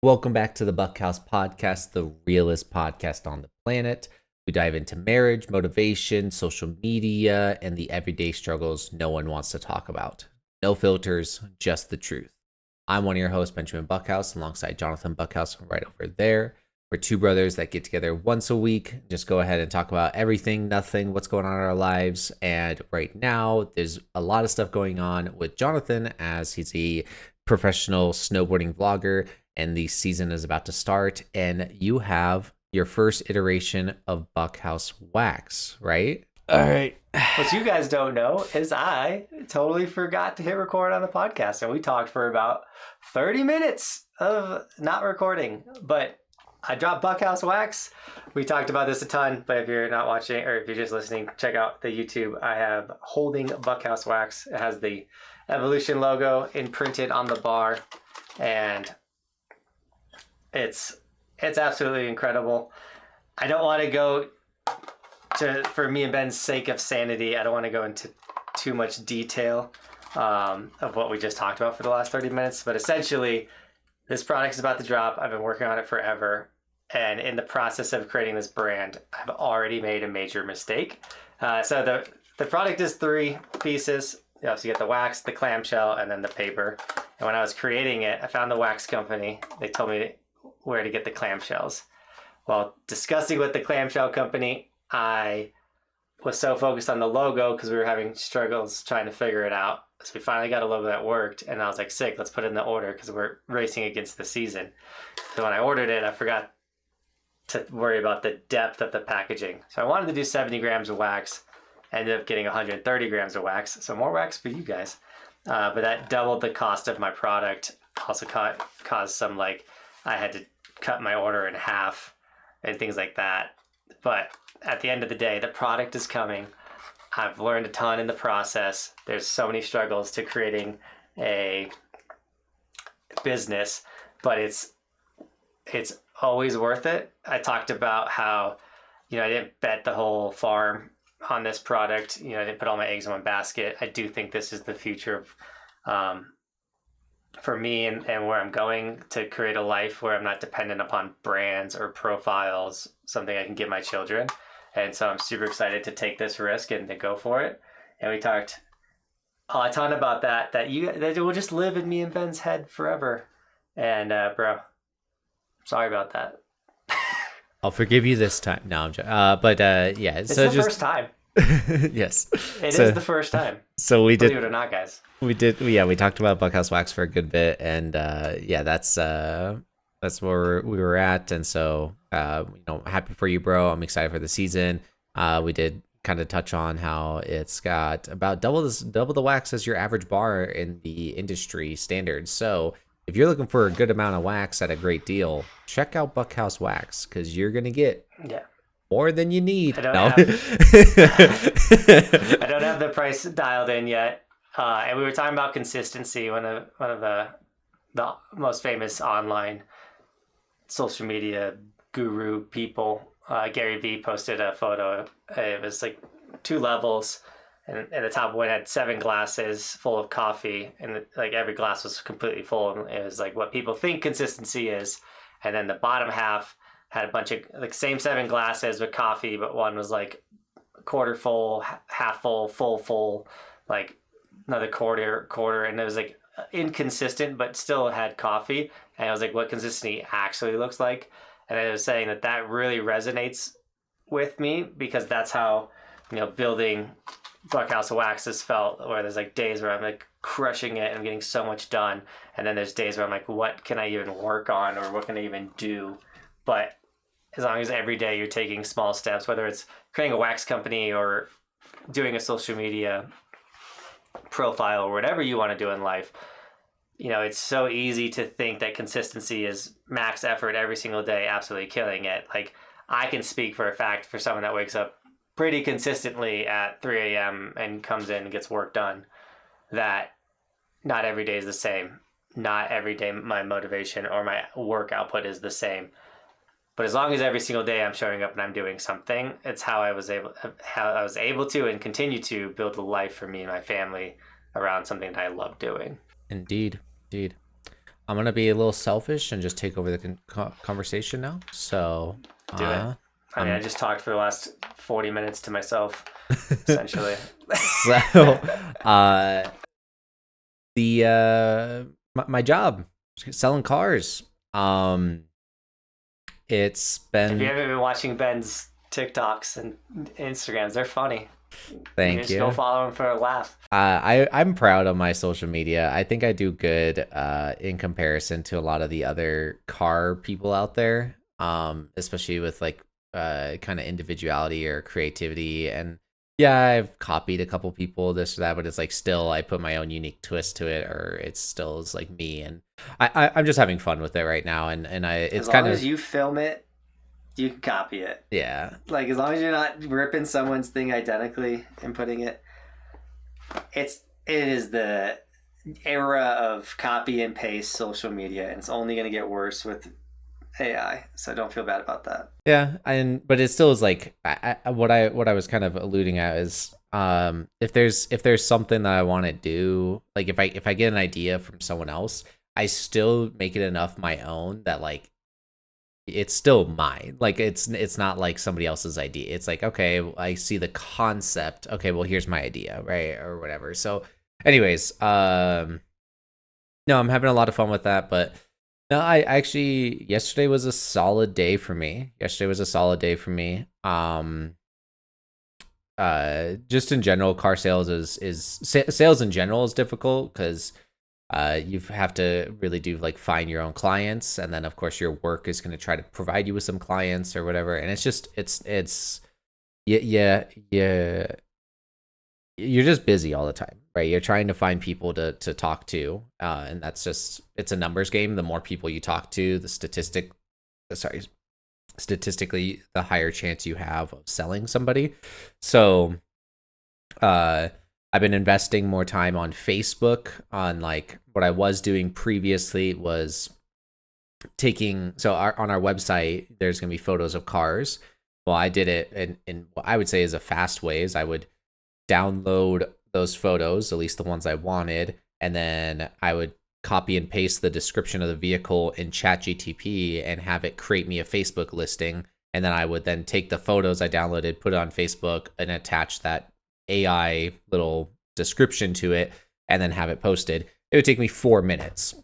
Welcome back to the Buckhouse Podcast, the realest podcast on the planet. We dive into marriage, motivation, social media, and the everyday struggles no one wants to talk about. No filters, just the truth. I'm one of your hosts, Benjamin Buckhouse, alongside Johnathan Buckhouse right over there. We're two brothers that get together once a week, just go ahead and talk about everything, nothing, what's going on in our lives. And right now, there's a lot of stuff going on with Johnathan as he's a professional snowboarding vlogger, and the season is about to start. And you have your first iteration of Buckhouse Wax, right? All right. What you guys don't know is I totally forgot to hit record on the podcast, and we talked for about 30 minutes of not recording. But I dropped Buckhouse Wax. We talked about this a ton, but if you're not watching or if you're just listening, check out the YouTube. I have holding Buckhouse Wax. It has the Evolution logo imprinted on the bar, and it's absolutely incredible. I don't want to go for me and Ben's sake of sanity, I don't want to go into too much detail of what we just talked about for the last 30 minutes, but essentially this product is about to drop. I've been working on it forever, and in the process of creating this brand, I've already made a major mistake. So the product is 3 pieces. You obviously get the wax, the clamshell, and then the paper. And when I was creating it, I found the wax company. They told me where to get the clamshells. While discussing with the clamshell company, I was so focused on the logo because we were having struggles trying to figure it out. So we finally got a logo that worked, and I was like, sick, let's put it in the order because we're racing against the season. So when I ordered it, I forgot to worry about the depth of the packaging. So I wanted to do 70 grams of wax. I ended up getting 130 grams of wax, so more wax for you guys. But that doubled the cost of my product. Also caused some, I had to cut my order in half and things like that. But at the end of the day, the product is coming. I've learned a ton in the process. There's so many struggles to creating a business, but it's always worth it. I talked about how, I didn't bet the whole farm on this product. I didn't put all my eggs in one basket. I do think this is the future of, for me and where I'm going to create a life where I'm not dependent upon brands or profiles, something I can give my children. And so I'm super excited to take this risk and to go for it. And we talked a ton about that it will just live in me and Ben's head forever. And bro, sorry about that. I'll forgive you this time. No, I'm joking. Yeah. It's the first time. Yes. It is the first time. So we did. Believe it or not, guys. We did. Yeah, we talked about Buckhouse Wax for a good bit, and that's where we were at. And so, happy for you, bro. I'm excited for the season. We did kind of touch on how it's got about double the wax as your average bar in the industry standards. So if you're looking for a good amount of wax at a great deal, check out Buckhouse Wax because you're gonna get more than you need. I don't have the price dialed in yet. And we were talking about consistency. One of the most famous online social media guru people, Gary Vee, posted a photo. It was 2 levels, and the top one had 7 glasses full of coffee, and every glass was completely full. And it was what people think consistency is. And then the bottom half had a bunch of same 7 glasses with coffee, but one was quarter full, half full, full, another quarter, and it was inconsistent, but still had coffee. And I was what consistency actually looks like. And I was saying that really resonates with me because that's how, building Buckhouse Wax has felt, where there's days where I'm crushing it and getting so much done. And then there's days where I'm what can I even work on or what can I even do? But as long as every day you're taking small steps, whether it's creating a wax company or doing a social media profile or whatever you want to do in life, it's so easy to think that consistency is max effort every single day, absolutely killing it. I can speak for a fact for someone that wakes up pretty consistently at 3 a.m. and comes in and gets work done, that not every day is the same. Not every day my motivation or my work output is the same. But as long as every single day I'm showing up and I'm doing something, it's how I was able to and continue to build a life for me and my family around something that I love doing. Indeed. I'm gonna be a little selfish and just take over the conversation now. So Do it. I mean, I just talked for the last 40 minutes to myself, essentially. So, my job, selling cars. It's been. If you haven't been watching Ben's TikToks and Instagrams, they're funny. Thank you. Just go follow him for a laugh. I'm proud of my social media. I think I do good in comparison to a lot of the other car people out there, especially with like kind of individuality or creativity. And yeah, I've copied a couple people, this or that, but it's like still I put my own unique twist to it, or it's still is like me. And I'm just having fun with it right now. And it's kind of, as long as you film it, you can copy it. Yeah. Like, as long as you're not ripping someone's thing identically and putting it, it is the era of copy and paste social media, and it's only going to get worse with AI. So don't feel bad about that. Yeah, but it still is like what I was kind of alluding at is if there's something that I want to do, like if I get an idea from someone else, I still make it enough my own that like it's still mine. Like it's not like somebody else's idea. It's like, okay, I see the concept. Okay, well here's my idea, right? Or whatever. So anyways, no, I'm having a lot of fun with that, but no, I actually yesterday was a solid day for me. Just in general, car sales is sales in general is difficult because you have to really do like find your own clients, and then of course your work is going to try to provide you with some clients or whatever, and it's just yeah you're just busy all the time, right? You're trying to find people to talk to, and that's just, it's a numbers game. The more people you talk to, statistically the higher chance you have of selling somebody. So I've been investing more time on Facebook. On like what I was doing previously was on our website there's going to be photos of cars. Well, I did it in what I would say is a fast way. Is I would download those photos, at least the ones I wanted, and then I would copy and paste the description of the vehicle in ChatGTP and have it create me a Facebook listing, and then I would then take the photos I downloaded, put it on Facebook, and attach that AI little description to it, and then have it posted. It would take me 4 minutes.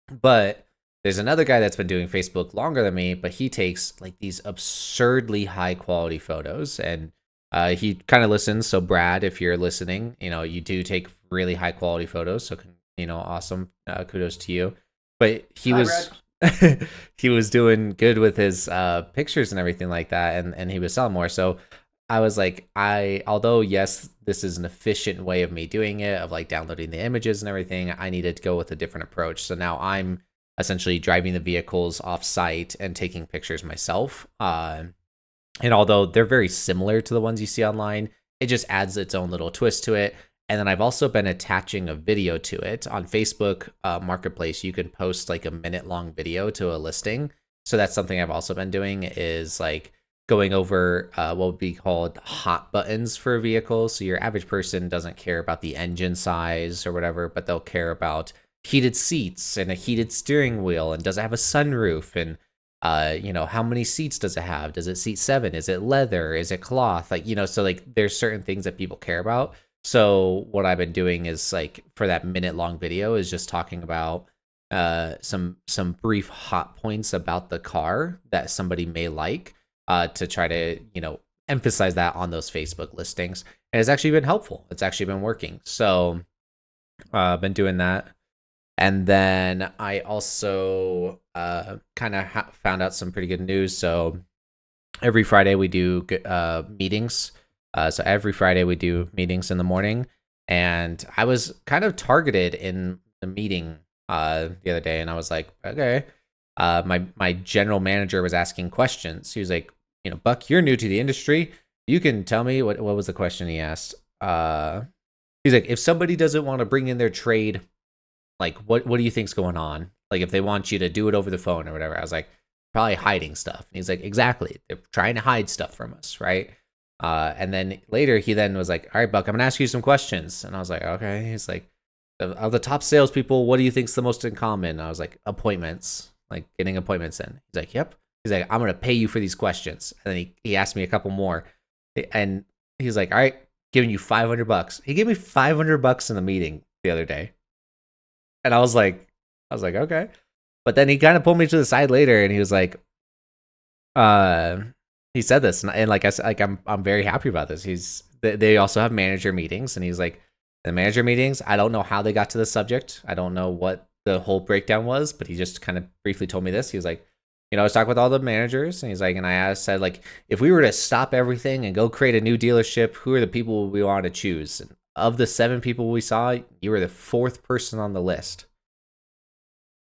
But there's another guy that's been doing Facebook longer than me, but he takes like these absurdly high quality photos, and he kind of listens. So Brad, if you're listening, you do take really high quality photos. So, awesome. Kudos to you. But he was he was doing good with his pictures and everything like that, and he was selling more. So I was like, although yes, this is an efficient way of me doing it, of like downloading the images and everything, I needed to go with a different approach. So now I'm essentially driving the vehicles off site and taking pictures myself. And although they're very similar to the ones you see online, it just adds its own little twist to it. And then I've also been attaching a video to it. On Facebook Marketplace, you can post like a minute-long video to a listing. So that's something I've also been doing, is like going over what would be called hot buttons for vehicles. So your average person doesn't care about the engine size or whatever, but they'll care about heated seats and a heated steering wheel, and does it have a sunroof, and how many seats does it have? Does it seat 7? Is it leather? Is it cloth? Like, so like there's certain things that people care about. So what I've been doing is like for that minute-long video is just talking about some brief hot points about the car that somebody may like, to try to emphasize that on those Facebook listings. And it's actually been helpful. It's actually been working. So I've been doing that. And then I also kind of found out some pretty good news. So every Friday we do meetings. So every Friday we do meetings in the morning. And I was kind of targeted in the meeting the other day, and I was like, okay. My general manager was asking questions. He was like, Buck, you're new to the industry. You can tell me what was the question he asked. He's like, if somebody doesn't want to bring in their trade, like what do you think's going on? Like if they want you to do it over the phone or whatever. I was like, probably hiding stuff. And he's like, exactly. They're trying to hide stuff from us, right? And then later he then was like, all right, Buck, I'm gonna ask you some questions. And I was like, okay. He's like, of the top salespeople, what do you think's the most in common? I was like, appointments, like getting appointments in. He's like, yep. He's like, I'm gonna pay you for these questions. And then he asked me a couple more, and he's like, all right, giving you $500. He gave me $500 in the meeting the other day, and I was like, okay. But then he kind of pulled me to the side later, and he was like, he said this, and like I said, like I'm very happy about this. They also have manager meetings, and he's like, the manager meetings, I don't know how they got to the subject. I don't know what the whole breakdown was, but he just kind of briefly told me this. He was like, I was talking with all the managers, and he's like, and I said, like, if we were to stop everything and go create a new dealership, who are the people we want to choose? And of the 7 people we saw, you were the 4th person on the list.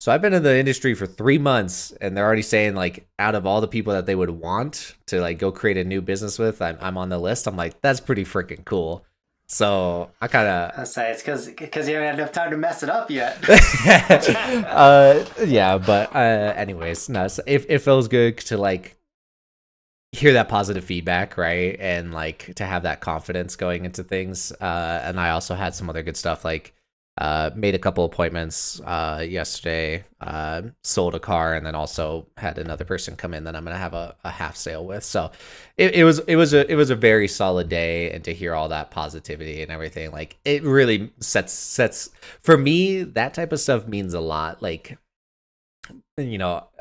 So I've been in the industry for 3 months, and they're already saying, like, out of all the people that they would want to, like, go create a new business with, I'm on the list. I'm like, that's pretty freaking cool. So I kind of... I say it's because you haven't had enough time to mess it up yet. Yeah, but anyways, no, so it feels good to, like, hear that positive feedback, right? And, like, to have that confidence going into things. And I also had some other good stuff, like, made a couple appointments yesterday, sold a car, and then also had another person come in that I'm gonna have a half sale with. So it was a very solid day, and to hear all that positivity and everything, like, it really sets for me, that type of stuff means a lot. Like,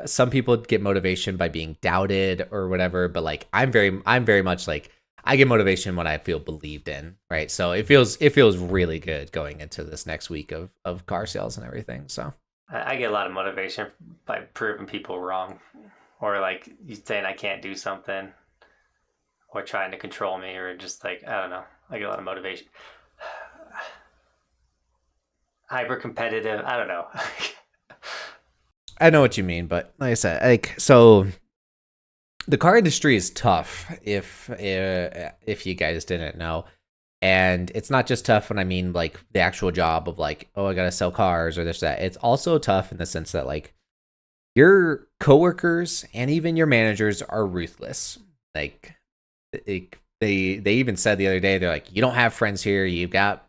some people get motivation by being doubted or whatever, but like I'm very much like, I get motivation when I feel believed in, right? So it feels really good going into this next week of car sales and everything. So I get a lot of motivation by proving people wrong, or like you saying I can't do something, or trying to control me, or just like, I don't know. I get a lot of motivation. Hyper competitive. I don't know. I know what you mean, but like I said, like, so the car industry is tough if you guys didn't know. And it's not just tough when I mean like the actual job of like, oh, I gotta sell cars or this, that. It's also tough in the sense that like your coworkers and even your managers are ruthless. Like they even said the other day, they're like, you don't have friends here. You've got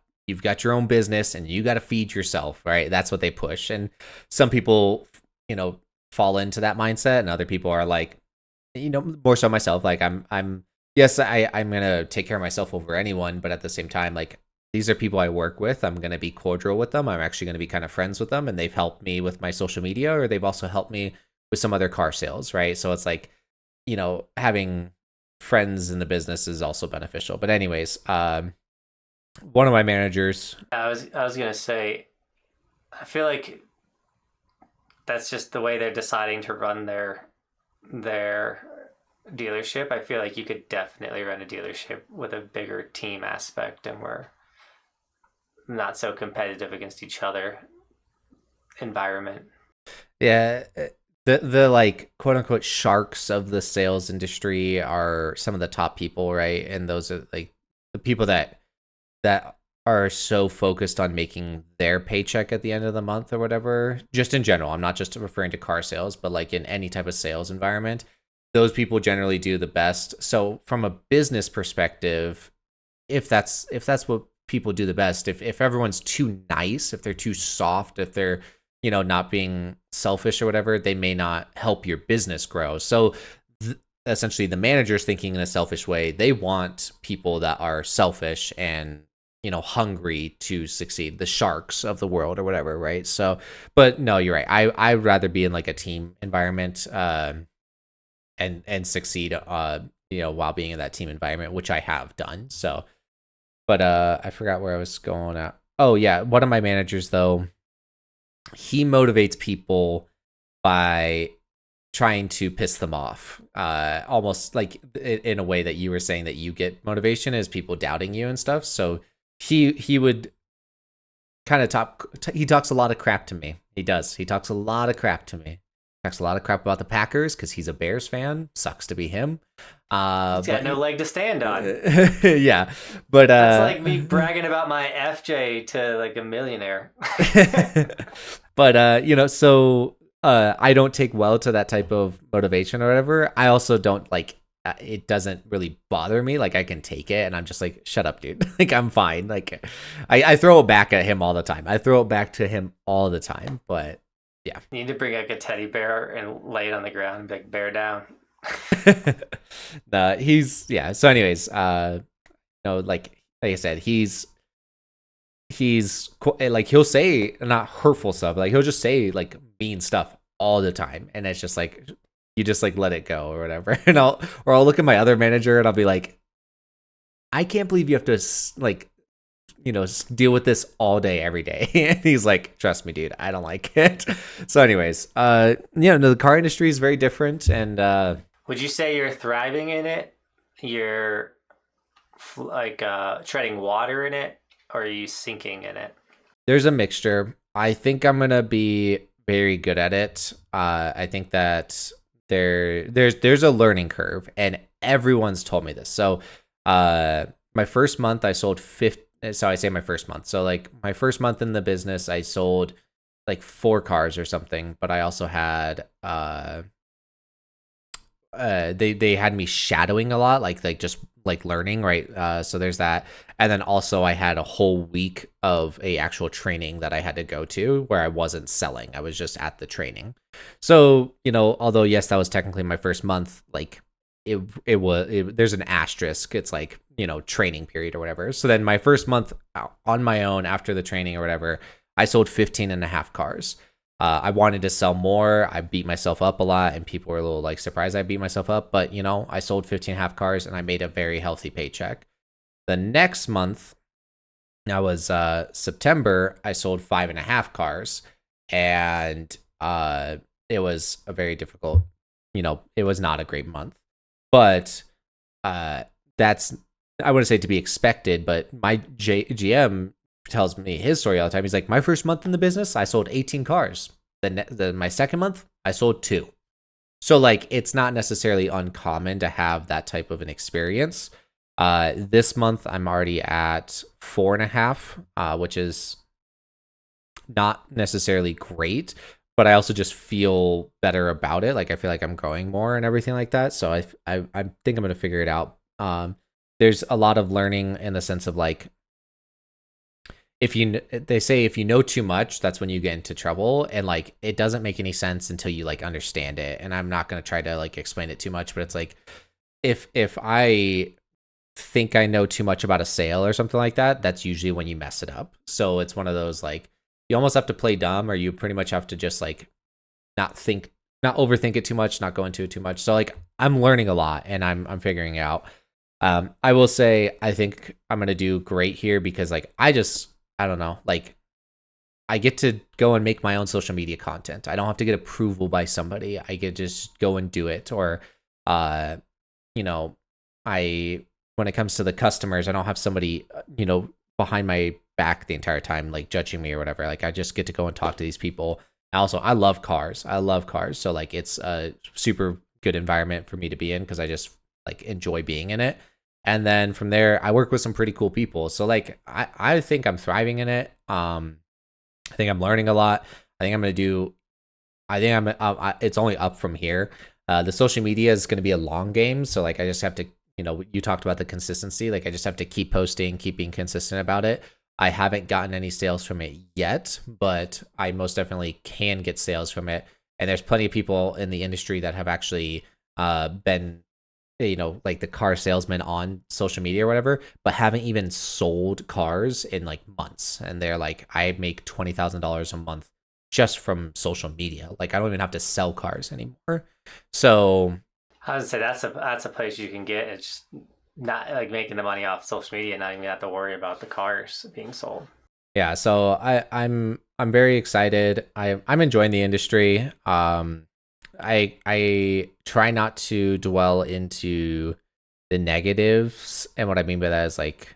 your own business and you got to feed yourself, right? That's what they push. And some people, fall into that mindset, and other people are like, more so myself, like I'm yes, I'm gonna take care of myself over anyone, but at the same time, like, these are people I work with. I'm gonna be cordial with them. I'm actually gonna be kind of friends with them, and they've helped me with my social media, or they've also helped me with some other car sales, right? So it's like, having friends in the business is also beneficial. But anyways, one of my managers, I was gonna say, I feel like that's just the way they're deciding to run their dealership. I feel like you could definitely run a dealership with a bigger team aspect, and we're not so competitive against each other environment. Yeah, the like quote unquote sharks of the sales industry are some of the top people, right? And those are like the people that are so focused on making their paycheck at the end of the month or whatever. Just in general, I'm not just referring to car sales, but like in any type of sales environment, those people generally do the best. So from a business perspective, if that's what people do the best, if everyone's too nice, if they're too soft, if they're, not being selfish or whatever, they may not help your business grow. So essentially the manager's thinking in a selfish way. They want people that are selfish and, hungry to succeed, the sharks of the world or whatever, right? So, but no, you're right. I'd rather be in like a team environment, and succeed, while being in that team environment, which I have done. So, but I forgot where I was going at. Oh yeah, one of my managers though, he motivates people by trying to piss them off, almost like in a way that you were saying that you get motivation is people doubting you and stuff. So he would kind of he talks a lot of crap to me. He talks a lot of crap to me. Talks a lot of crap about the Packers because he's a Bears fan. Sucks to be him. He's got no leg to stand on. Yeah, but that's like me bragging about my FJ to like a millionaire. But so I don't take well to that type of motivation or whatever. I also don't like. it doesn't really bother me. Like I can take it, and I'm just like, shut up, dude. Like I'm fine. Like I throw it back at him all the time. I throw it back to him all the time. But yeah, you need to bring like a teddy bear and lay it on the ground and be like, bear down. So anyways, like I said, he's like, he'll say not hurtful stuff, like he'll just say like mean stuff all the time, and it's just like, you just like let it go or whatever. And I'll look at my other manager and I'll be like, I can't believe you have to like, deal with this all day every day. And he's like, trust me, dude, I don't like it. So anyways, the car industry is very different. And would you say you're thriving in it? You're like treading water in it, or are you sinking in it? There's a mixture. I think I'm gonna be very good at it. I think that there's a learning curve, and everyone's told me this. So my first month I sold 50. So I say my first month. So like my first month in the business, I sold like 4 cars or something, but I also had they had me shadowing a lot, like just like learning, right? So there's that. And then also I had a whole week of a actual training that I had to go to where I wasn't selling. I was just at the training. So, although yes, that was technically my first month, like there's an asterisk. It's like, training period or whatever. So then my first month on my own after the training or whatever, I sold 15 and a half cars. I wanted to sell more. I beat myself up a lot, and people were a little like surprised I beat myself up. But I sold 15 and a half cars, and I made a very healthy paycheck. The next month, that was September, I sold 5.5 cars, and it was a very difficult. It was not a great month, but that's, I wouldn't say to be expected. But my GM tells me his story all the time. He's like, my first month in the business, I sold 18 cars. My second month, I sold 2. So like, it's not necessarily uncommon to have that type of an experience. This month, I'm already at 4.5, which is not necessarily great, but I also just feel better about it. Like I feel like I'm growing more and everything like that. So I think I'm going to figure it out. There's a lot of learning in the sense of like, they say if you know too much, that's when you get into trouble, and like it doesn't make any sense until you like understand it. And I'm not going to try to like explain it too much, but it's like if I think I know too much about a sale or something like that, that's usually when you mess it up. So it's one of those like, you almost have to play dumb, or you pretty much have to just like not overthink it too much, not go into it too much. So like I'm learning a lot, and I'm figuring it out. I will say I think I'm going to do great here because like I don't know, like I get to go and make my own social media content. I don't have to get approval by somebody. I get just go and do it. Or, when it comes to the customers, I don't have somebody, behind my back the entire time, like judging me or whatever. Like I just get to go and talk to these people. Also, I love cars. So like it's a super good environment for me to be in because I just like enjoy being in it. And then from there, I work with some pretty cool people. So like, I think I'm thriving in it. I think I'm learning a lot. It's only up from here. The social media is going to be a long game. So like, I just have to, you talked about the consistency. Like I just have to keep posting, keep being consistent about it. I haven't gotten any sales from it yet, but I most definitely can get sales from it. And there's plenty of people in the industry that have actually been, like the car salesman on social media or whatever, but haven't even sold cars in like months. And they're like, I make $20,000 a month just from social media. Like I don't even have to sell cars anymore. So I would say that's a place you can get. It's not like making the money off social media, not even have to worry about the cars being sold. Yeah. So I'm very excited. I'm enjoying the industry. I try not to dwell into the negatives, and what I mean by that is like,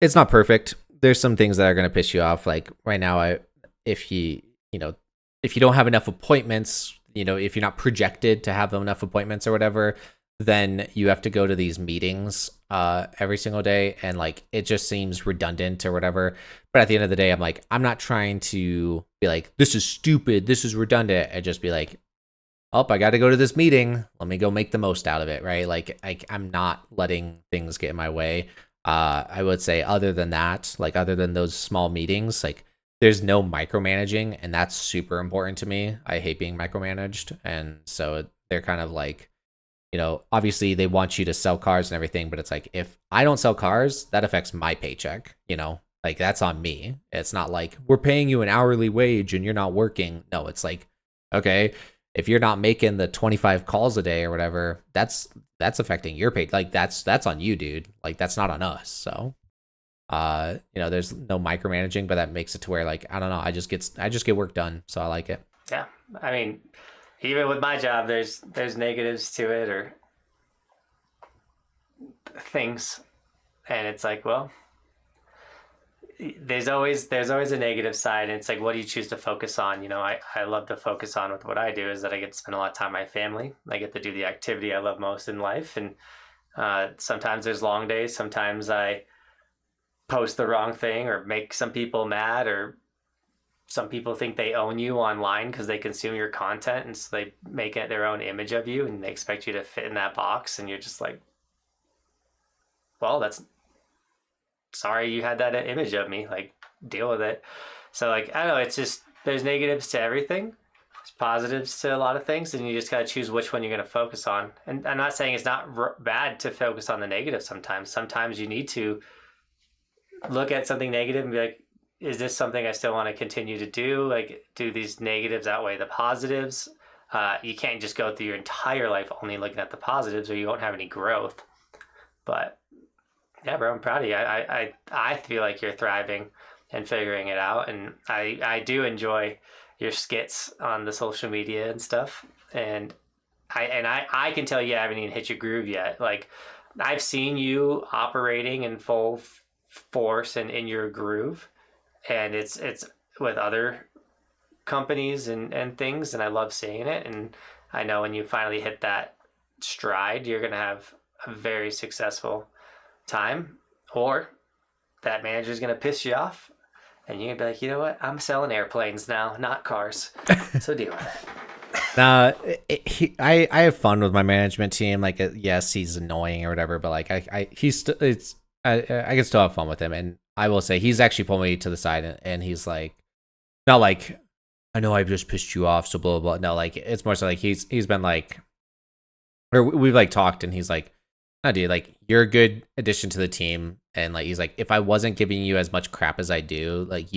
it's not perfect. There's some things that are going to piss you off. Like right now, if you don't have enough appointments, if you're not projected to have enough appointments or whatever, then you have to go to these meetings every single day, and like it just seems redundant or whatever. But at the end of the day, I'm like, I'm not trying to be like, this is stupid, this is redundant, and just be like, oh, I got to go to this meeting. Let me go make the most out of it, right? Like I'm not letting things get in my way. I would say other than that, like other than those small meetings, like there's no micromanaging, and that's super important to me. I hate being micromanaged, and so they're kind of like, obviously they want you to sell cars and everything, but it's like, if I don't sell cars, that affects my paycheck, like that's on me. It's not like we're paying you an hourly wage and you're not working. No, it's like, okay, if you're not making the 25 calls a day or whatever, that's affecting your pay. Like that's on you, dude. Like that's not on us. So, there's no micromanaging, but that makes it to where like, I don't know, I just get work done. So I like it. Yeah. I mean, even with my job, there's negatives to it or things. And it's like, well, there's always a negative side, and it's like, what do you choose to focus on? I love to focus on with what I do is that I get to spend a lot of time with my family. I get to do the activity I love most in life, and sometimes there's long days. Sometimes I post the wrong thing or make some people mad, or some people think they own you online because they consume your content, and so they make it their own image of you, and they expect you to fit in that box, and you're just like, well, that's sorry you had that image of me, like deal with it. So like, I don't know, it's just, there's negatives to everything, there's positives to a lot of things, and you just got to choose which one you're going to focus on. And I'm not saying it's not bad to focus on the negative. Sometimes you need to look at something negative and be like, is this something I still want to continue to do? Like, do these negatives outweigh the positives? You can't just go through your entire life only looking at the positives, or you won't have any growth. But yeah, bro, I'm proud of you. I feel like you're thriving and figuring it out, and I do enjoy your skits on the social media and stuff. And I can tell you haven't even hit your groove yet. Like, I've seen you operating in full force and in your groove, and it's with other companies and things, and I love seeing it. And I know when you finally hit that stride, you're gonna have a very successful time, or that manager's gonna piss you off and you're gonna be like, you know what, I'm selling airplanes now, not cars. So deal with it. I have fun with my management team. Like, yes, he's annoying or whatever, but like I can still have fun with him. And I will say, he's actually pulled me to the side, and he's like, not like, I know I've just pissed you off, so blah blah blah. No, like it's more so like he's been like, or we've like talked, and he's like, no, dude, like you're a good addition to the team, and like he's like, if I wasn't giving you as much crap as I do, like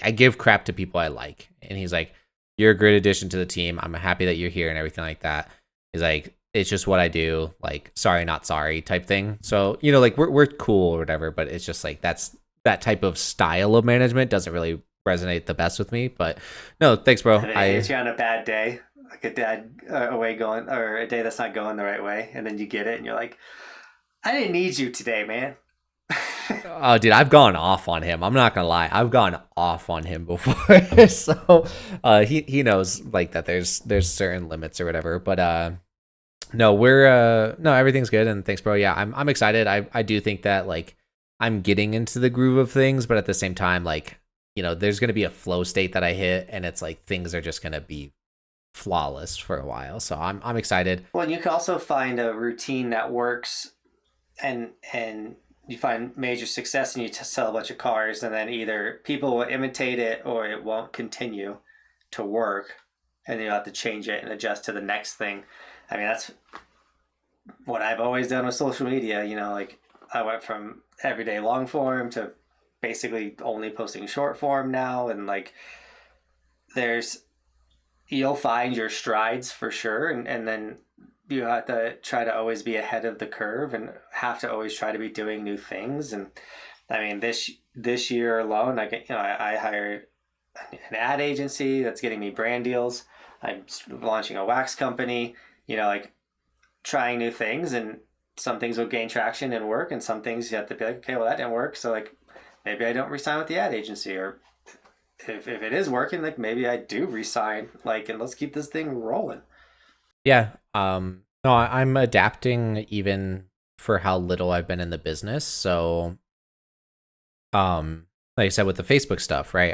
I give crap to people I like, and he's like, you're a great addition to the team. I'm happy that you're here and everything like that. He's like, it's just what I do, like sorry not sorry type thing. So like we're cool or whatever, but it's just like that type of style of management doesn't really resonate the best with me. But no, thanks, bro. I hit you on a bad day, like a bad away going, or a day that's not going the right way, and then you get it and you're like, I didn't need you today, man. Oh, dude, I've gone off on him. I'm not gonna lie, I've gone off on him before. So he knows like that there's certain limits or whatever. But no, everything's good, and thanks, bro. Yeah, I'm excited. I do think that like I'm getting into the groove of things, but at the same time, like there's gonna be a flow state that I hit, and it's like things are just gonna be flawless for a while. So I'm excited. Well, you can also find a routine that works, and you find major success, and you sell a bunch of cars, and then either people will imitate it or it won't continue to work, and you'll have to change it and adjust to the next thing. I mean, that's what I've always done with social media. Like I went from everyday long form to basically only posting short form now, and like you'll find your strides for sure, and then you have to try to always be ahead of the curve and have to always try to be doing new things. And I mean, this year alone, I hired an ad agency that's getting me brand deals. I'm launching a wax company, like trying new things, and some things will gain traction and work, and some things you have to be like, okay, well, that didn't work, so like maybe I don't resign with the ad agency, or if it is working, like maybe I do resign, like, and let's keep this thing rolling. Yeah. No, I'm adapting even for how little I've been in the business. So, like I said, with the Facebook stuff, right?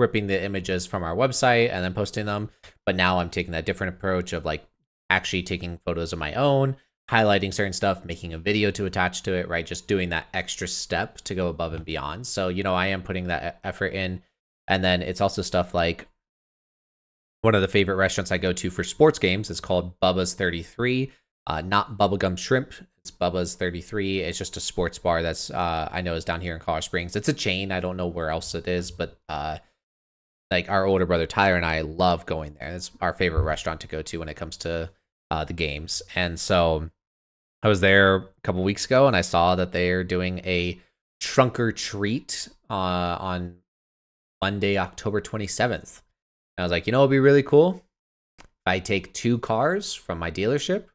ripping the images from our website and then posting them. But now I'm taking that different approach of like actually taking photos of my own, highlighting certain stuff, making a video to attach to it, right? Just doing that extra step to go above and beyond. So, I am putting that effort in. And then it's also stuff like one of the favorite restaurants I go to for sports games is called Bubba's 33. Not Bubblegum Shrimp. It's Bubba's 33. It's just a sports bar that's I know is down here in Colorado Springs. It's a chain. I don't know where else it is, but like our older brother Tyler and I love going there. It's our favorite restaurant to go to when it comes to the games. And so I was there a couple weeks ago and I saw that they're doing a trunk or treat on Monday, October 27th. And I was like, it'd be really cool if I take 2 cars from my dealership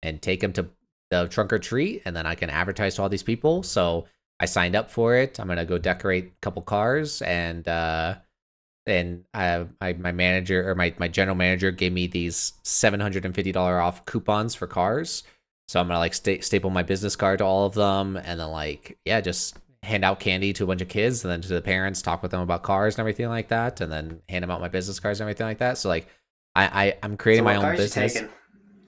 and take them to the trunk or treat, and then I can advertise to all these people. So I signed up for it. I'm gonna go decorate a couple cars, and my manager or my general manager gave me these $750 off coupons for cars. So I'm gonna like staple my business card to all of them, and then just hand out candy to a bunch of kids, and then to the parents, talk with them about cars and everything like that, and then hand them out my business cards and everything like that. So like I'm creating my own business.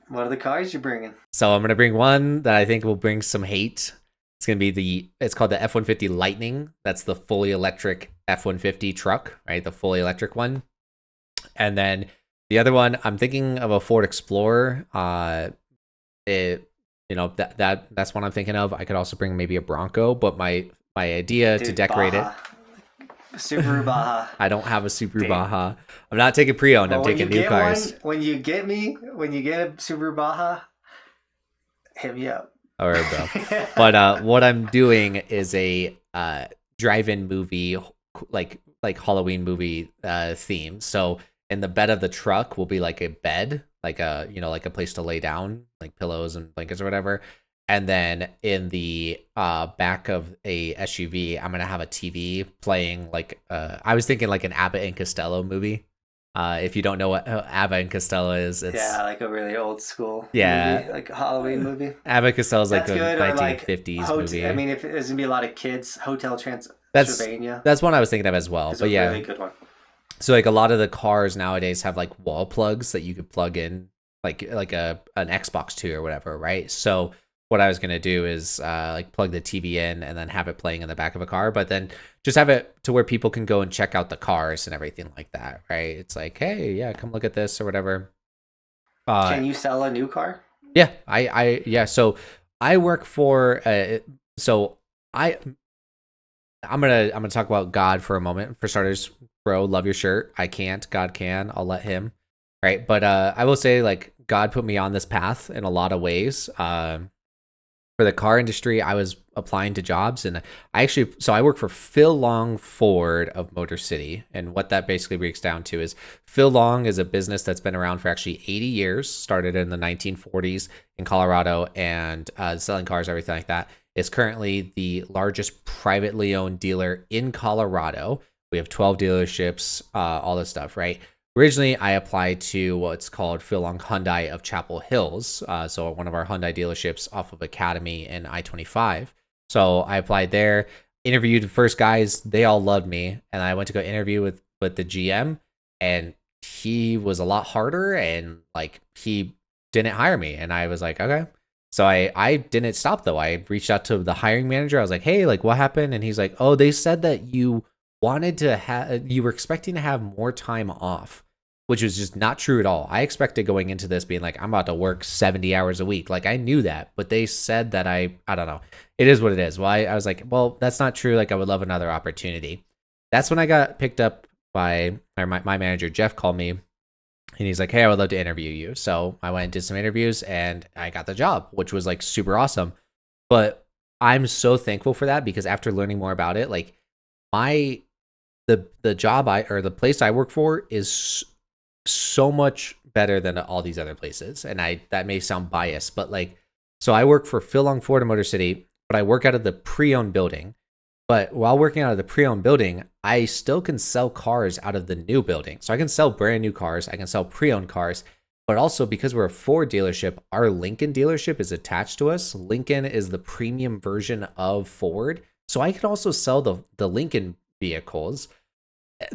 What are the cars you're bringing? So I'm gonna bring one that I think will bring some hate. It's gonna be it's called the F-150 Lightning. That's the fully electric F-150 truck, right? The fully electric one. And then the other one, I'm thinking of a Ford Explorer. That's one I'm thinking of. I could also bring maybe a Bronco, but my idea to decorate Baja. Subaru Baja. I don't have a Subaru Baja. I'm not taking pre-owned. I'm taking new cars. When you get a Subaru Baja, hit me up. All right, bro. But what I'm doing is a drive-in movie, like Halloween movie theme. So in the bed of the truck will be like a bed, like a place to lay down, like pillows and blankets or whatever. And then in the back of a SUV, I'm gonna have a TV playing I was thinking like an Abbott and Costello movie. If you don't know what Abbott and Costello is, it's like a really old school movie, like a Halloween movie. Abbott and Costello is like a 1950s movie. I mean, if there's gonna be a lot of kids, Hotel Transylvania. That's one I was thinking of as well. But yeah, really good one. So like a lot of the cars nowadays have like wall plugs that you could plug in, like an Xbox 2 or whatever, right? So what I was going to do is plug the TV in and then have it playing in the back of a car, but then just have it to where people can go and check out the cars and everything like that, right? It's like, hey, yeah, come look at this or whatever. Can you sell a new car? Yeah, So I work for I'm gonna talk about God for a moment. For starters, bro, love your shirt. I can't. God can. I'll let him. Right, but I will say like God put me on this path in a lot of ways. For the car industry, I was applying to jobs, and I work for Phil Long Ford of Motor City, and what that basically breaks down to is Phil Long is a business that's been around for actually 80 years, started in the 1940s in Colorado, and selling cars, everything like that. Is currently the largest privately owned dealer in Colorado. We have 12 dealerships, all this stuff, right? Originally, I applied to what's called Phil Long Hyundai of Chapel Hills, so one of our Hyundai dealerships off of Academy and I-25. So I applied there, interviewed the first guys. They all loved me, and I went to go interview with the GM, and he was a lot harder, and like he didn't hire me, and I was like, okay. So I didn't stop though. I reached out to the hiring manager. I was like, hey, like what happened? And he's like, oh, they said that you were expecting to have more time off, which was just not true at all. I expected going into this being like, I'm about to work 70 hours a week. Like I knew that, but they said that I don't know. It is what it is. Well, I was like, well, that's not true. Like I would love another opportunity. That's when I got picked up by my manager, Jeff, called me. And he's like, hey, I would love to interview you. So I went and did some interviews and I got the job, which was like super awesome. But I'm so thankful for that because after learning more about it, like the job the place I work for is so much better than all these other places. And that may sound biased, but like, so I work for Phil Long Ford in Motor City, but I work out of the pre-owned building. But while working out of the pre-owned building, I still can sell cars out of the new building. So I can sell brand new cars. I can sell pre-owned cars. But also because we're a Ford dealership, our Lincoln dealership is attached to us. Lincoln is the premium version of Ford. So I can also sell the Lincoln vehicles.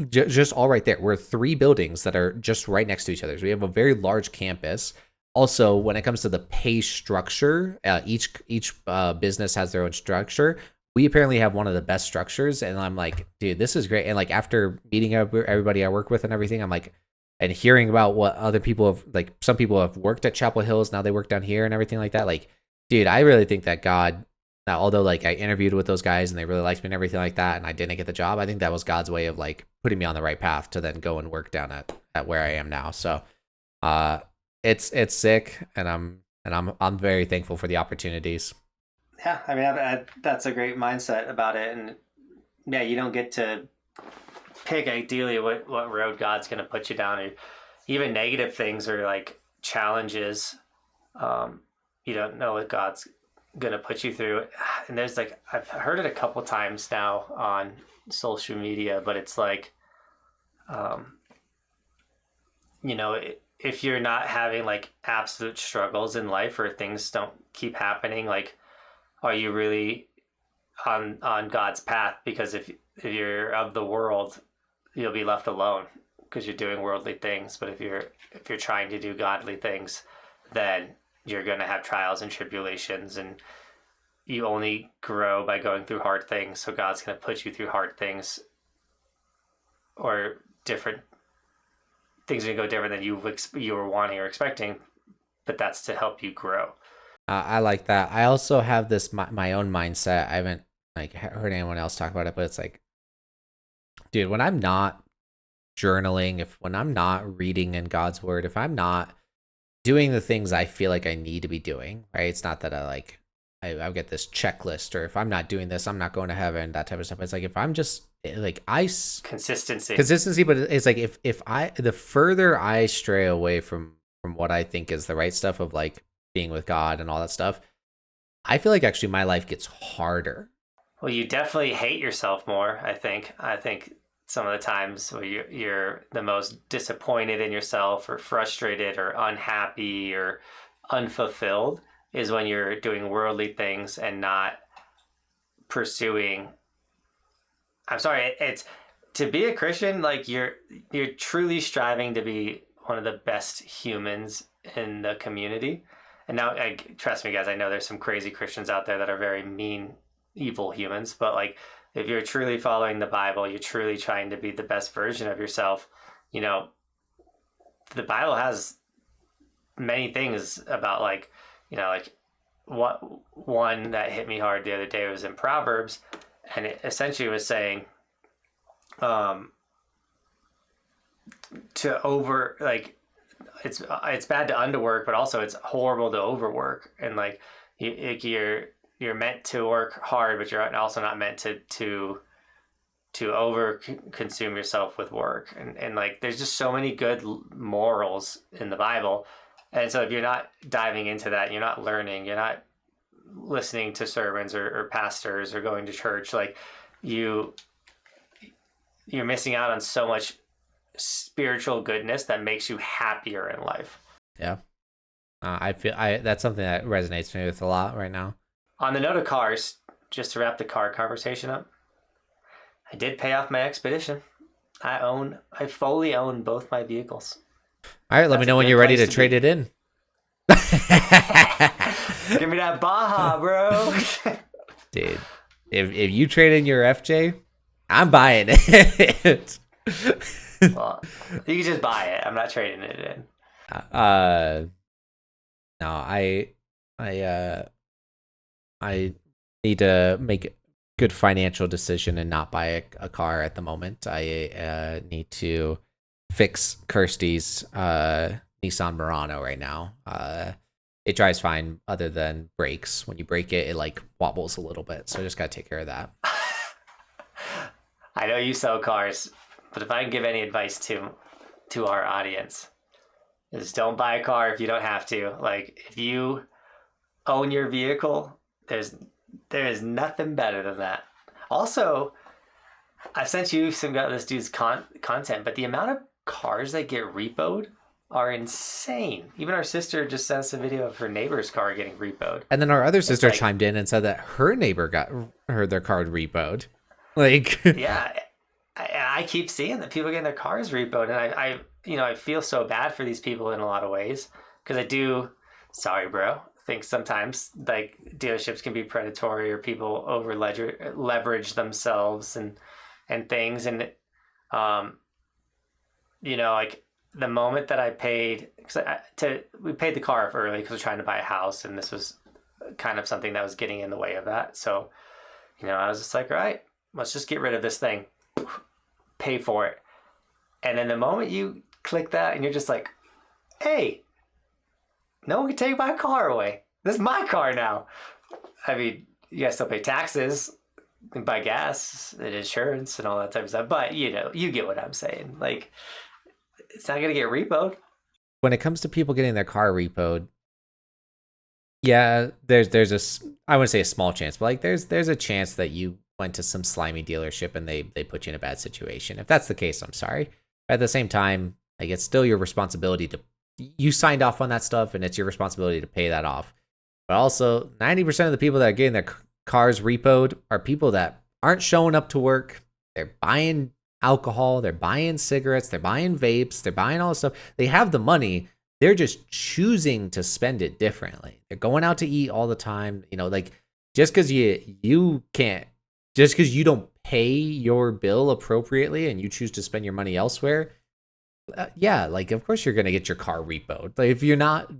just all right there. We're 3 buildings that are just right next to each other. So we have a very large campus. Also, when it comes to the pay structure, each business has their own structure. We apparently have one of the best structures, and I'm like, dude, this is great. And like after meeting everybody I work with and everything, I'm like, and hearing about what other people have, like some people have worked at Chapel Hills, now they work down here and everything like that. Like, dude, I really think that God, now although like I interviewed with those guys and they really liked me and everything like that, and I didn't get the job, I think that was God's way of like putting me on the right path to then go and work down at where I am now. So, it's sick, and I'm very thankful for the opportunities. Yeah, I mean, that's a great mindset about it. And yeah, you don't get to pick ideally what road God's going to put you down, or even negative things or like challenges. You don't know what God's going to put you through. And there's like, I've heard it a couple times now on social media, but it's like, if you're not having like absolute struggles in life or things don't keep happening, like, are you really on God's path? Because if you're of the world, you'll be left alone because you're doing worldly things. But if you're trying to do godly things, then you're going to have trials and tribulations, and you only grow by going through hard things. So God's going to put you through hard things, or different things are going to go different than you were wanting or expecting, but that's to help you grow. I like that. I also have this my own mindset. I haven't like heard anyone else talk about it, but it's like, dude, when I'm not journaling, when I'm not reading in God's word, if I'm not doing the things I feel like I need to be doing, right? It's not that I'll get this checklist, or if I'm not doing this, I'm not going to heaven, that type of stuff. It's like, if I'm just like consistency, but it's like if the further I stray away from what I think is the right stuff of like being with God and all that stuff, I feel like actually my life gets harder. Well, you definitely hate yourself more, I think. I think some of the times where you're the most disappointed in yourself or frustrated or unhappy or unfulfilled is when you're doing worldly things and not pursuing. I'm sorry, it's to be a Christian, like you're truly striving to be one of the best humans in the community. And now, trust me, guys, I know there's some crazy Christians out there that are very mean, evil humans. But like, if you're truly following the Bible, you're truly trying to be the best version of yourself. The Bible has many things about like what one that hit me hard the other day was in Proverbs, and it essentially was saying, to over like. It's bad to underwork, but also it's horrible to overwork. And like you're meant to work hard, but you're also not meant to over consume yourself with work. And like there's just so many good morals in the Bible. And so if you're not diving into that, you're not learning, you're not listening to sermons or pastors or going to church, like you're missing out on so much spiritual goodness that makes you happier in life. Yeah. I feel that's something that resonates me with a lot right now. On the note of cars, just to wrap the car conversation up, I did pay off my Expedition. I fully own both my vehicles. All right, let me know when you're ready to trade it in. Give me that Baja, bro. Dude, if you trade in your FJ, I'm buying it. Well, you can just buy it. I'm not trading it in. No, I need to make a good financial decision and not buy a car at the moment. I need to fix Kirsty's Nissan Murano right now. It drives fine other than brakes. When you brake it, it like wobbles a little bit. So I just got to take care of that. I know you sell cars, but if I can give any advice to our audience, is don't buy a car if you don't have to. Like, if you own your vehicle, there is nothing better than that. Also, I sent you some of this dude's content, but the amount of cars that get repoed are insane. Even our sister just sent us a video of her neighbor's car getting repoed. And then our other sister chimed in and said that her neighbor got their car repoed. Like, yeah. I keep seeing that people getting their cars repoed, and I feel so bad for these people in a lot of ways, because I do, sorry, bro, think sometimes like dealerships can be predatory, or people over leverage themselves and things, and like the moment that I paid, we paid the car off early because we're trying to buy a house, and this was kind of something that was getting in the way of that. So, I was just like, all right, let's just get rid of this thing, pay for it. And then the moment you click that and you're just like, hey, no one can take my car away. This is my car now. I mean, you guys still pay taxes and buy gas and insurance and all that type of stuff. But, you get what I'm saying. Like, it's not going to get repoed. When it comes to people getting their car repoed, yeah, there's I wouldn't say a small chance, but like there's a chance that you went to some slimy dealership and they put you in a bad situation. If that's the case, I'm sorry. But at the same time, like, it's still your responsibility you signed off on that stuff, and it's your responsibility to pay that off. But also, 90% of the people that are getting their cars repoed are people that aren't showing up to work. They're buying alcohol, they're buying cigarettes, they're buying vapes, they're buying all this stuff. They have the money. They're just choosing to spend it differently. They're going out to eat all the time. Like, just because you can't, just because you don't pay your bill appropriately and you choose to spend your money elsewhere, yeah, like, of course you're going to get your car repoed. Like, if you're not,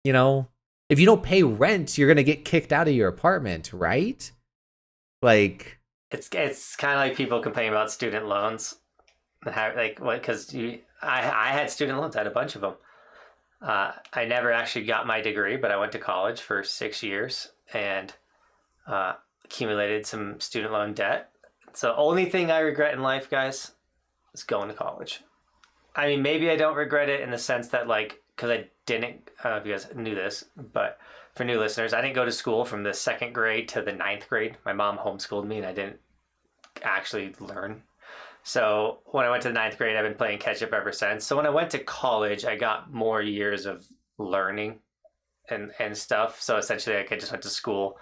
if you don't pay rent, you're going to get kicked out of your apartment, right? Like, it's kind of like people complaining about student loans. Like, what? Because I had student loans. I had a bunch of them. I never actually got my degree, but I went to college for 6 years and accumulated some student loan debt. So only thing I regret in life, guys, is going to college. I mean, maybe I don't regret it in the sense that, like, because I didn't, I don't know if you guys knew this, but for new listeners, I didn't go to school from the 2nd grade to the 9th grade. My mom homeschooled me and I didn't actually learn. So when I went to the 9th grade, I've been playing catch up ever since. So when I went to college, I got more years of learning and stuff. So essentially, I just went to school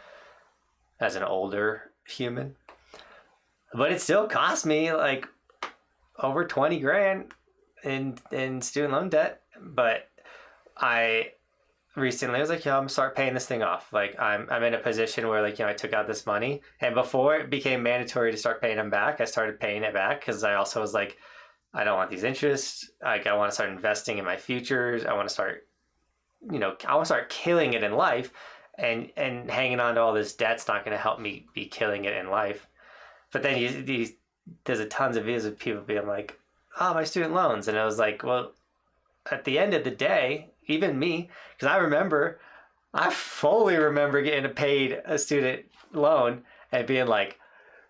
as an older human. But it still cost me like over 20 grand in student loan debt. But I recently was like, I'm gonna start paying this thing off. Like, I'm in a position where, like, I took out this money, and before it became mandatory to start paying them back, I started paying it back because I also was like, I don't want these interests. Like, I want to start investing in my futures. I want to start, I want to start killing it in life, and hanging on to all this debt's not going to help me be killing it in life. But then there's a tons of videos of people being like, oh, my student loans. And I was like, well, at the end of the day, even me, because I fully remember getting paid a student loan and being like,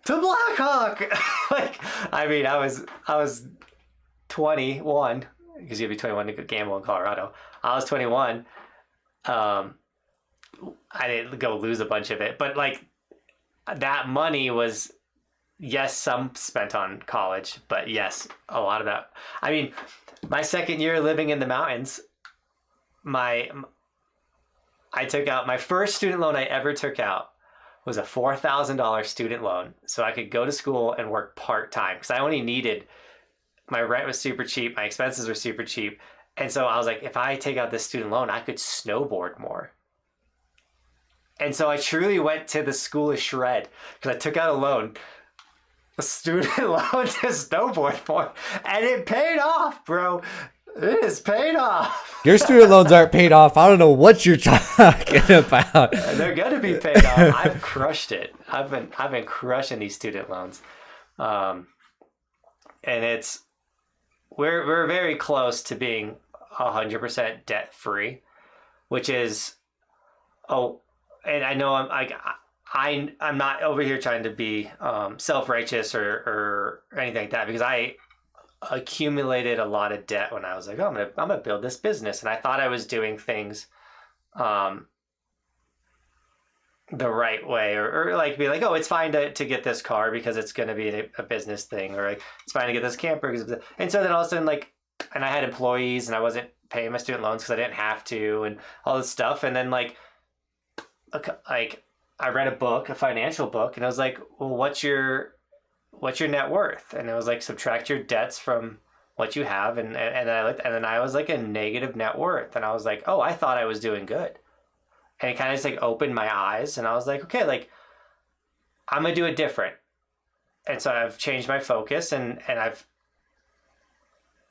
to Blackhawk. Like, I mean, I was 21, because you'd be 21 to gamble in Colorado. I was 21. I didn't go lose a bunch of it, but like, that money was, yes, some spent on college, but yes, a lot of that. I mean, my 2nd year living in the mountains, I took out my first student loan I ever took out was a $4,000 student loan, so I could go to school and work part-time, because I only needed, my rent was super cheap, my expenses were super cheap, and so I was like, if I take out this student loan, I could snowboard more. And so I truly went to the school of shred, because I took out a student loan to snowboard for, and it paid off, bro. It is paid off. Your student loans aren't paid off. I don't know what you're talking about. They're gonna be paid off. I've crushed it. I've been crushing these student loans, and we're very close to being 100% debt free, which is, and I know I'm not over here trying to be self-righteous or anything like that, because I accumulated a lot of debt when I was like, I'm gonna build this business, and I thought I was doing things the right way, or like be like, oh, it's fine to get this car because it's going to be a business thing, or like, it's fine to get this camper, and so then all of a sudden, like, and I had employees and I wasn't paying my student loans because I didn't have to, and all this stuff, and then like I read a financial book, and I was like, well, what's your what's your net worth? And it was like, subtract your debts from what you have. And I looked, and then I was like a negative net worth. And I was like, oh, I thought I was doing good. And it kind of just like opened my eyes, and I was like, okay, like I'm going to do it different. And so I've changed my focus, and I've,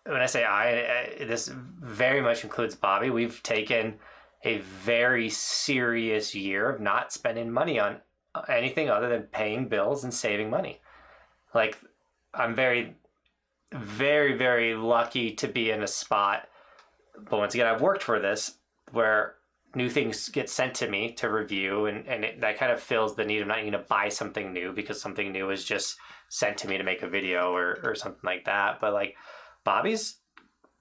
when I say this very much includes Bobby. We've taken a very serious year of not spending money on anything other than paying bills and saving money. Like, I'm very, very, very lucky to be in a spot, but once again, I've worked for this, where new things get sent to me to review, and that kind of fills the need of not needing to buy something new, because something new is just sent to me to make a video or something like that. But like, Bobby's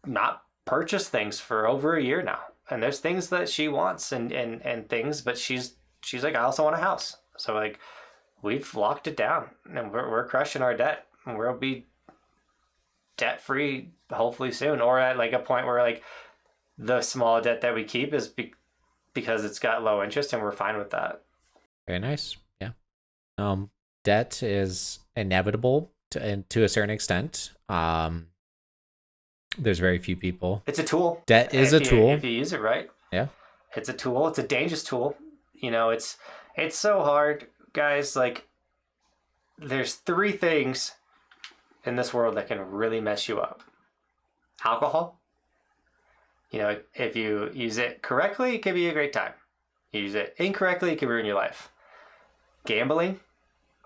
not purchased things for over a year now, and there's things that she wants and things, but she's like, I also want a house. So like, we've locked it down, and we're crushing our debt, and we'll be debt free hopefully soon, or at like a point where like the small debt that we keep is because it's got low interest, and we're fine with that. Very nice. Yeah. Debt is inevitable to a certain extent. There's very few people. It's a tool. Debt is a tool. If you use it right. Yeah. It's a tool. It's a dangerous tool. You know, it's so hard, guys. Like, there's 3 things in this world that can really mess you up. Alcohol. You know, if you use it correctly, it can be a great time. You use it incorrectly, it can ruin your life. Gambling,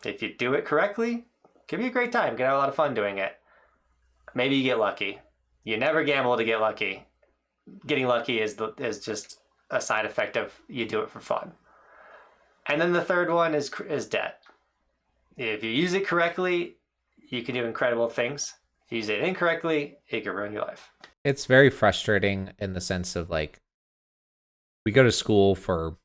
if you do it correctly, it can be a great time. You can have a lot of fun doing it. Maybe you get lucky. You never gamble to get lucky. Getting lucky is just a side effect of you do it for fun. And then the third one is debt. If you use it correctly, you can do incredible things. If you use it incorrectly, it can ruin your life. It's very frustrating in the sense of like, we go to school for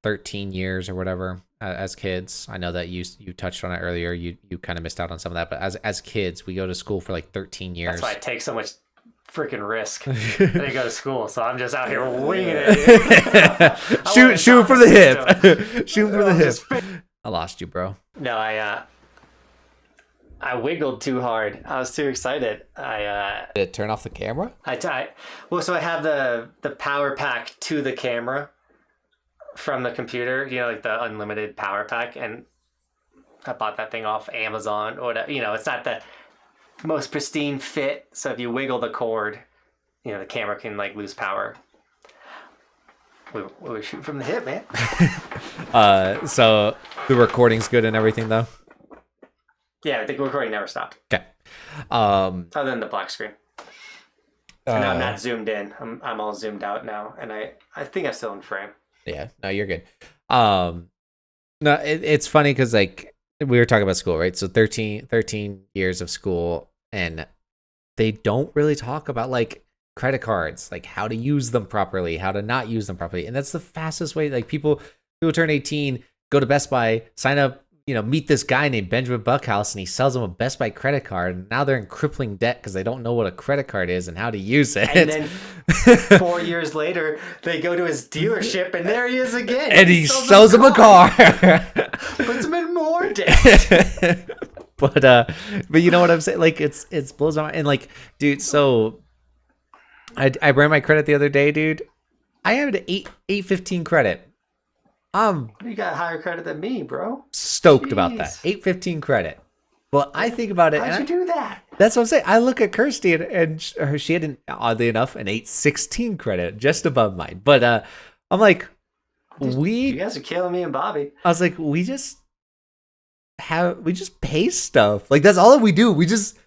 13 years or whatever as kids. I know that you touched on it earlier. You kind of missed out on some of that, but as kids, we go to school for like 13 years. That's why I take so much freaking risk. They go to school, so I'm just out here winging it. Shoot from the hip. Shoot from the hip. I lost you, bro. No, I wiggled too hard. I was too excited. Did it turn off the camera? So I have the power pack to the camera from the computer, you know, like the unlimited power pack, and I bought that thing off Amazon or whatever. You know, it's not the most pristine fit, so if you wiggle the cord, you know, the camera can like lose power. We shoot from the hip, man. So the recording's good and everything though? Yeah, the recording never stopped. Okay. Other than the black screen. And I'm not zoomed in. I'm all zoomed out now, and I think I'm still in frame. Yeah, no, you're good. No, it's funny because like we were talking about school, right? So 13 years of school, and they don't really talk about like credit cards, like how to use them properly, how to not use them properly. And that's the fastest way. Like people turn 18, go to Best Buy, sign up, you know, meet this guy named Benjamin Buckhouse, and he sells them a Best Buy credit card. And now they're in crippling debt because they don't know what a credit card is and how to use it. And then 4 years later, they go to his dealership, and there he is again. And he sells them a car. Puts him in more debt. But you know what I'm saying? Like it's blows my mind. And like, dude, so I ran my credit the other day, dude. I have an 815 credit. You got higher credit than me, bro. Stoked about that. 815 credit. Well, I think about it. How'd you do that? That's what I'm saying. I look at Kirsty and she had oddly enough, an 816 credit, just above mine. But I'm like, you guys are killing me and Bobby. I was like, we just pay stuff. Like that's all that we do. We just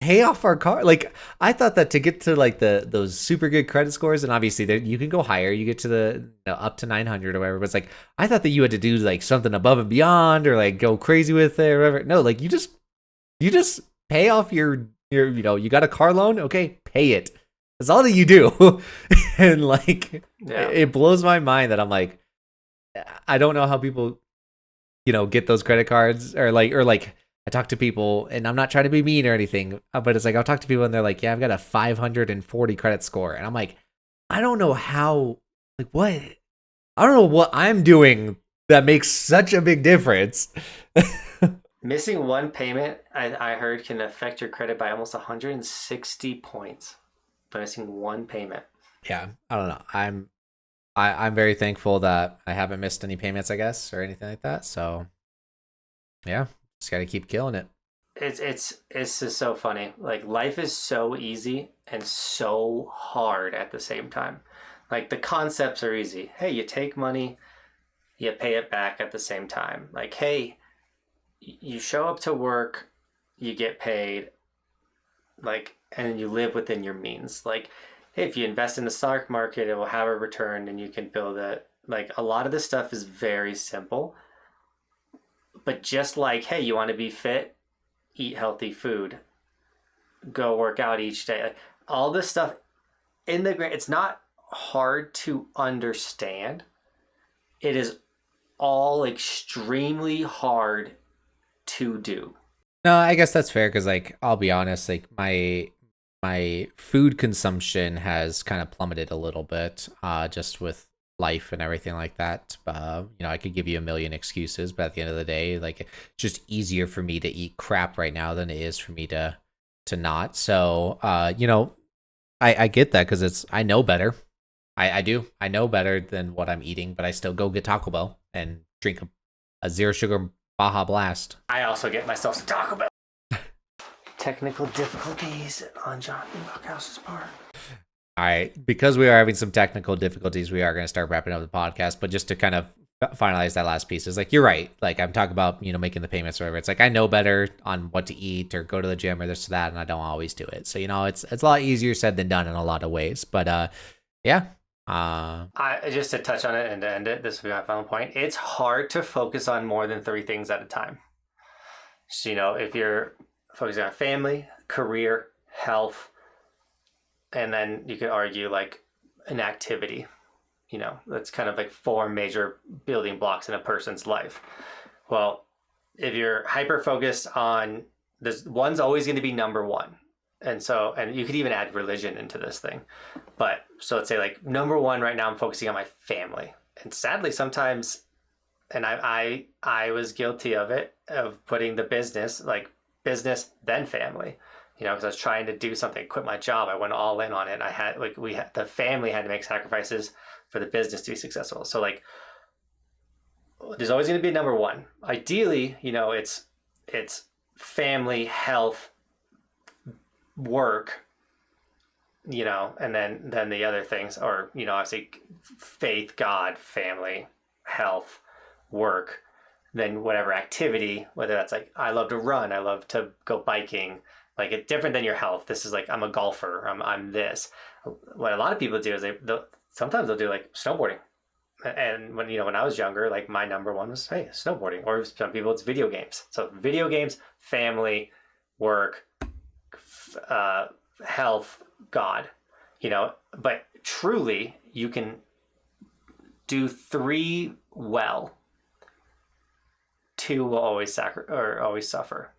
pay off our car. Like I thought that to get to like those super good credit scores, and obviously you can go higher, you get to the up to 900 or whatever, but it's like I thought that you had to do like something above and beyond or like go crazy with it or whatever. No, like you just pay off your you know, you got a car loan, okay, pay it. That's all that you do. And like it blows my mind that I'm like, I don't know how people, you know, get those credit cards or like I talk to people, and I'm not trying to be mean or anything, but it's like I'll talk to people and they're like, yeah, I've got a 540 credit score. And I'm like, I don't know how, like what? I don't know what I'm doing that makes such a big difference. Missing one payment, I heard, can affect your credit by almost 160 points by missing one payment. Yeah, I don't know. I'm very thankful that I haven't missed any payments, I guess, or anything like that. So yeah, just got to keep killing it. It's just so funny. Like, life is so easy and so hard at the same time. Like, the concepts are easy. Hey, you take money, you pay it back at the same time. Like, hey, you show up to work, you get paid, like, and you live within your means. Like, hey, if you invest in the stock market, it will have a return and you can build it. Like, a lot of this stuff is very simple. But just like, hey, you want to be fit, eat healthy food, go work out each day. Like, all this stuff it's not hard to understand. It is all extremely hard to do. No, I guess that's fair because, like, I'll be honest, like my food consumption has kind of plummeted a little bit, just with life and everything like that. I could give you a million excuses, but at the end of the day, like, it's just easier for me to eat crap right now than it is for me to not. So, I get that because I know better. I do. I know better than what I'm eating, but I still go get Taco Bell and drink a zero sugar Baja Blast. I also get myself some Taco Bell. Technical difficulties on Johnathan Buckhouse's part. All right, because we are having some technical difficulties, we are going to start wrapping up the podcast. But just to kind of finalize that last piece, is like, you're right. Like, I'm talking about, making the payments or whatever. It's like, I know better on what to eat or go to the gym or this or that, and I don't always do it. So, it's a lot easier said than done in a lot of ways. But yeah. I just to touch on it and to end it, this will be my final point. It's hard to focus on more than 3 things at a time. So, if you're focusing on family, career, health, and then you could argue like an activity, that's kind of like 4 major building blocks in a person's life. Well, if you're hyper focused on this, one's always going to be number one. And you could even add religion into this thing. But so let's say, like, number one right now, I'm focusing on my family. And sadly, sometimes, and I was guilty of it, of putting the business, then family. Because I was trying to do something, quit my job. I went all in on it. I had, the family had to make sacrifices for the business to be successful. So, like, there's always going to be number one. Ideally, it's family, health, work, and then the other things, or, obviously faith, God, family, health, work, then whatever activity, whether that's like, I love to run, I love to go biking. Like, it's different than your health. This is like, I'm a golfer. I'm this. What a lot of people do is sometimes they'll do like snowboarding. And when I was younger, like, my number one was, hey, snowboarding. Or some people, it's video games. So video games, family, work, health, God. But truly, you can do 3 well. 2 will always suffer.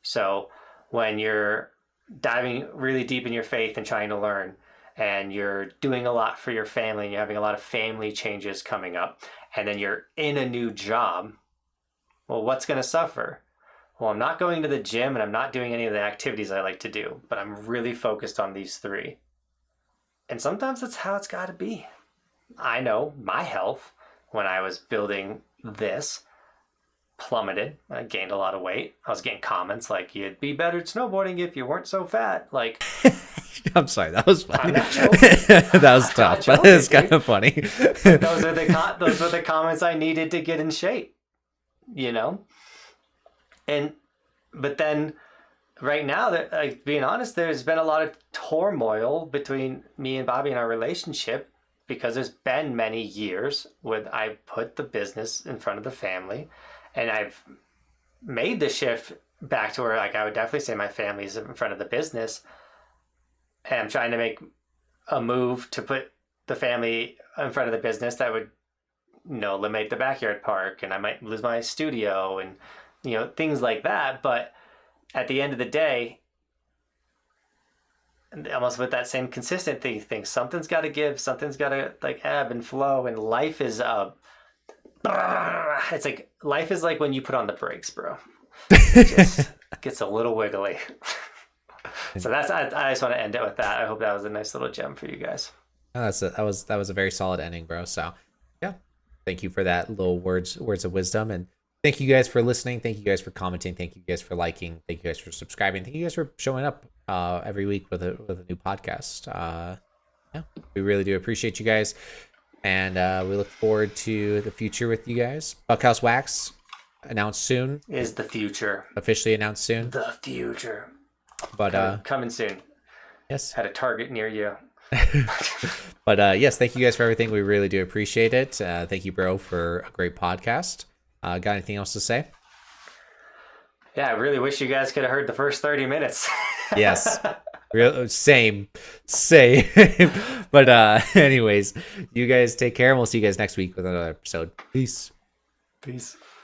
So when you're diving really deep in your faith and trying to learn, and you're doing a lot for your family, and you're having a lot of family changes coming up, and then you're in a new job, well, what's going to suffer? Well, I'm not going to the gym and I'm not doing any of the activities I like to do, but I'm really focused on these 3. And sometimes that's how it's got to be. I know my health, when I was building this, plummeted. I gained a lot of weight. I was getting comments like, you'd be better at snowboarding if you weren't so fat. Like, I'm sorry, that was funny. I'm not joking. That was tough, but it's kind of funny. Those are the comments I needed to get in shape, But then right now, like, being honest, there's been a lot of turmoil between me and Bobby in our relationship, because there's been many years where I put the business in front of the family, and I've made the shift back to where, like, I would definitely say my family's in front of the business, and I'm trying to make a move to put the family in front of the business that would, eliminate the backyard park, and I might lose my studio and, things like that. But at the end of the day, almost with that same consistency thing, something's got to give, something's got to, like, ebb and flow, and life is It's like life is like when you put on the brakes, bro. It just gets a little wiggly. So I just want to end it with that. I hope that was a nice little gem for you guys. Oh, that was a very solid ending, bro. So yeah, thank you for that little words of wisdom, and thank you guys for listening. Thank you guys for commenting. Thank you guys for liking. Thank you guys for subscribing. Thank you guys for showing up every week with a new podcast. Yeah, we really do appreciate you guys, and we look forward to the future with you guys. Buckhouse Wax announced soon. Is the future Officially announced soon. the future? But coming soon. Yes. At a Target near you. But yes, thank you guys for everything. We really do appreciate it. Thank you, bro, for a great podcast. Got anything else to say? Yeah, I really wish you guys could have heard the first 30 minutes. Yes. Same. But anyways, you guys take care, and we'll see you guys next week with another episode. Peace.